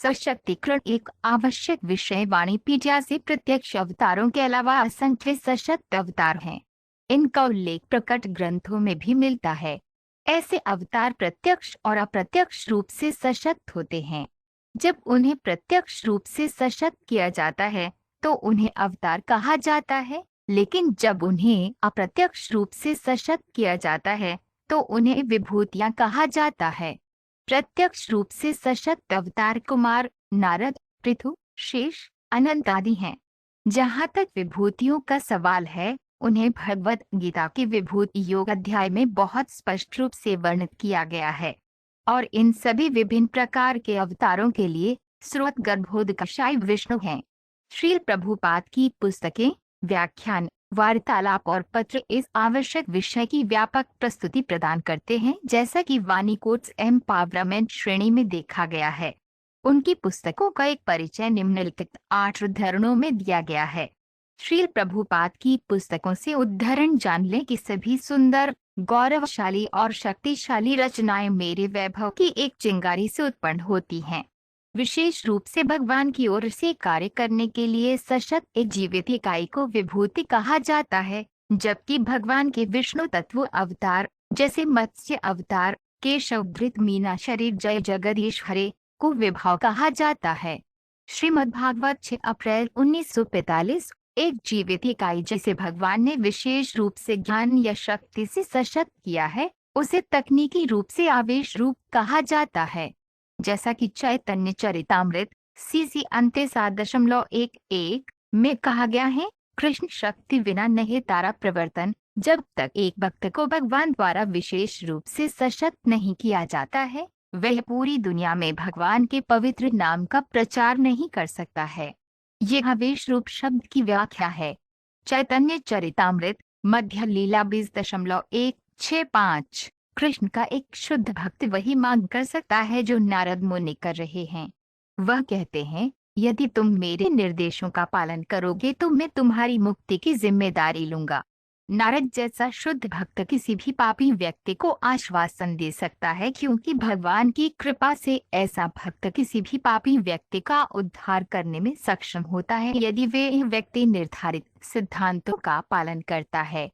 सशक्तिकरण एक आवश्यक विषय वाणिपीडिया से प्रत्यक्ष अवतारों के अलावा असंख्य सशक्त अवतार हैं। इनका उल्लेख प्रकट ग्रंथों में भी मिलता है। ऐसे अवतार प्रत्यक्ष और अप्रत्यक्ष रूप से सशक्त होते हैं। जब उन्हें प्रत्यक्ष रूप से सशक्त किया जाता है तो उन्हें अवतार कहा जाता है, लेकिन जब उन्हें अप्रत्यक्ष रूप से सशक्त किया जाता है तो उन्हें विभूतियां कहा जाता है। प्रत्यक्ष रूप से सशक्त अवतार कुमार, नारद, पृथु, शेष, अनंत आदि हैं। जहाँ तक विभूतियों का सवाल है, उन्हें भगवत गीता के विभूति योग अध्याय में बहुत स्पष्ट रूप से वर्णित किया गया है। और इन सभी विभिन्न प्रकार के अवतारों के लिए स्रोत गर्भोदकशाई विष्णु हैं। श्रील प्रभुपाद की पुस्तकें, व्याख्यान, वार्तालाप और पत्र इस आवश्यक विषय की व्यापक प्रस्तुति प्रदान करते हैं, जैसा कि वाणी कोट्स एम्पावरमेंट श्रेणी में देखा गया है। उनकी पुस्तकों का एक परिचय निम्नलिखित 8 उद्धरणों में दिया गया है। श्रील प्रभुपाद की पुस्तकों से उद्धरण जान लें कि सभी सुंदर, गौरवशाली और शक्तिशाली रचनाएं मेरे वैभव की एक चिंगारी से उत्पन्न होती हैं। विशेष रूप से भगवान की ओर से कार्य करने के लिए सशक्त एक जीवित इकाई को विभूति कहा जाता है, जबकि भगवान के विष्णु तत्व अवतार जैसे मत्स्य अवतार, केशवधृत मीना शरीर जय जगदीश हरे को विभव कहा जाता है। श्रीमद्भागवत 6 अप्रैल 1945। एक जीवित इकाई जिसे भगवान ने विशेष रूप से ज्ञान या शक्ति से सशक्त किया है, उसे तकनीकी रूप से आवेश रूप कहा जाता है। जैसा कि चैतन्य चरितामृत CC अंत्य 7.11 में कहा गया है, कृष्ण शक्ति बिना नहीं तारा प्रवर्तन। जब तक एक भक्त को भगवान द्वारा विशेष रूप से सशक्त नहीं किया जाता है, वह पूरी दुनिया में भगवान के पवित्र नाम का प्रचार नहीं कर सकता है। ये आवेश रूप शब्द की व्याख्या है। चैतन्य चरितामृत मध्य लीला 20.165। कृष्ण का एक शुद्ध भक्त वही मांग कर सकता है जो नारद मुनि कर रहे हैं। वह कहते हैं, यदि तुम मेरे निर्देशों का पालन करोगे तो मैं तुम्हारी मुक्ति की जिम्मेदारी लूंगा। नारद जैसा शुद्ध भक्त किसी भी पापी व्यक्ति को आश्वासन दे सकता है, क्योंकि भगवान की कृपा से ऐसा भक्त किसी भी पापी व्यक्ति का उद्धार करने में सक्षम होता है, यदि वे व्यक्ति निर्धारित सिद्धांतों का पालन करता है।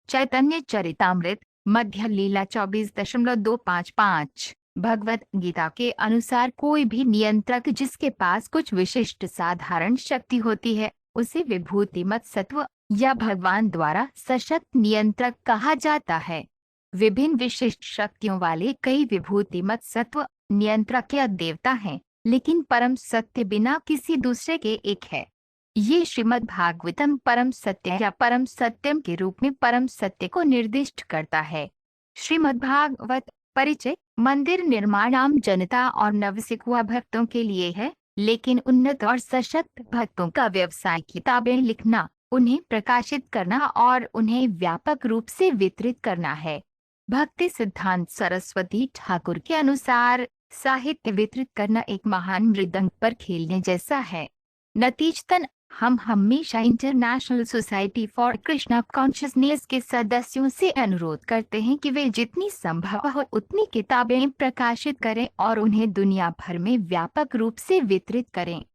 चैतन्य चरितामृत मध्य लीला 24.255। भगवत गीता के अनुसार कोई भी नियंत्रक जिसके पास कुछ विशिष्ट साधारण शक्ति होती है, उसे विभूतिमत सत्व या भगवान द्वारा सशक्त नियंत्रक कहा जाता है। विभिन्न विशिष्ट शक्तियों वाले कई विभूतिमत सत्व नियंत्रक या देवता हैं, लेकिन परम सत्य बिना किसी दूसरे के एक है। ये श्रीमद् भागवतम परम सत्य या परम सत्यम के रूप में परम सत्य को निर्दिष्ट करता है। श्रीमद् भागवत परिचय मंदिर निर्माण आम जनता और नवसिखुआ भक्तों के लिए है, लेकिन उन्नत और सशक्त भक्तों का व्यवसाय किताबें लिखना, उन्हें प्रकाशित करना और उन्हें व्यापक रूप से वितरित करना है। भक्ति सिद्धांत सरस्वती ठाकुर के अनुसार साहित्य वितरित करना एक महान मृदंग पर खेलने जैसा है। नतीजतन हम हमेशा international society for Krishna consciousness के सदस्यों से अनुरोध करते हैं कि वे जितनी संभव हो उतनी किताबें प्रकाशित करें और उन्हें दुनिया भर में व्यापक रूप से वितरित करें।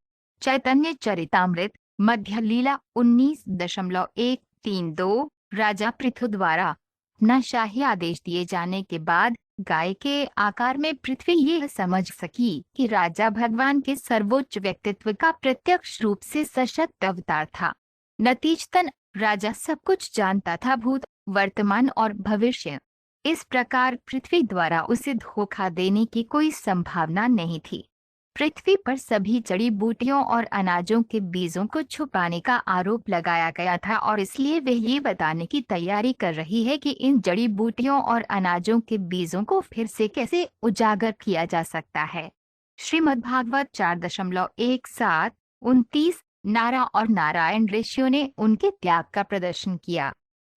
चैतन्य चरितामृत मध्य लीला 19.132। राजा पृथु द्वारा अपना शाही आदेश दिए जाने के बाद गाय के आकार में पृथ्वी यह समझ सकी कि राजा भगवान के सर्वोच्च व्यक्तित्व का प्रत्यक्ष रूप से सशक्त अवतार था। नतीजतन राजा सब कुछ जानता था, भूत, वर्तमान और भविष्य। इस प्रकार पृथ्वी द्वारा उसे धोखा देने की कोई संभावना नहीं थी। पृथ्वी पर सभी जड़ी बूटियों और अनाजों के बीजों को छुपाने का आरोप लगाया गया था और इसलिए वह ये बताने की तैयारी कर रही है कि इन जड़ी बूटियों और अनाजों के बीजों को फिर से कैसे उजागर किया जा सकता है। श्रीमद्भागवत 4.17-29। नारा और नारायण ऋषियों ने उनके त्याग का प्रदर्शन किया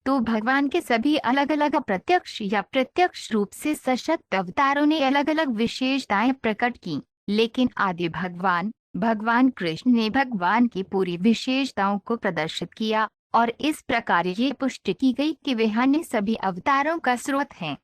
तो भगवान के सभी अलग अलग अप्रत्यक्ष या प्रत्यक्ष रूप से सशक्त अवतारों ने अलग अलग विशेषताएं प्रकट की, लेकिन आदि भगवान कृष्ण ने भगवान की पूरी विशेषताओं को प्रदर्शित किया और इस प्रकार ये पुष्टि की गई कि वे अन्य सभी अवतारों का स्रोत हैं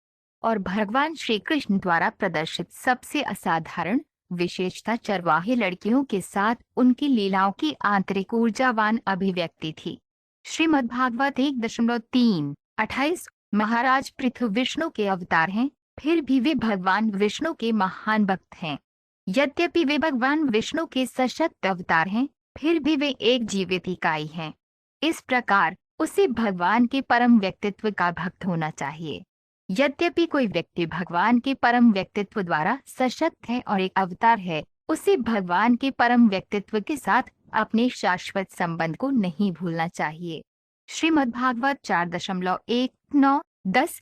और भगवान श्री कृष्ण द्वारा प्रदर्शित सबसे असाधारण, विशेषता चरवाहे लड़कियों के साथ उनकी लीलाओं की आंतरिक ऊर्जावान अभिव्यक्ति थी। श्रीमद्भागवत 1.3:28 महाराज पृथु विष्णु के अवतार हैं, फिर भी वे भगवान विष्णु के महान भक्त हैं। यद्यपि वे भगवान विष्णु के सशक्त अवतार हैं, फिर भी वे एक जीवित इकाई हैं। इस प्रकार उसे भगवान के परम व्यक्तित्व का भक्त होना चाहिए। यद्यपि कोई व्यक्ति भगवान के परम व्यक्तित्व द्वारा सशक्त है और एक अवतार है, उसे भगवान के परम व्यक्तित्व के साथ अपने शाश्वत संबंध को नहीं भूलना चाहिए। श्रीमद्भागवत 4.1-9-10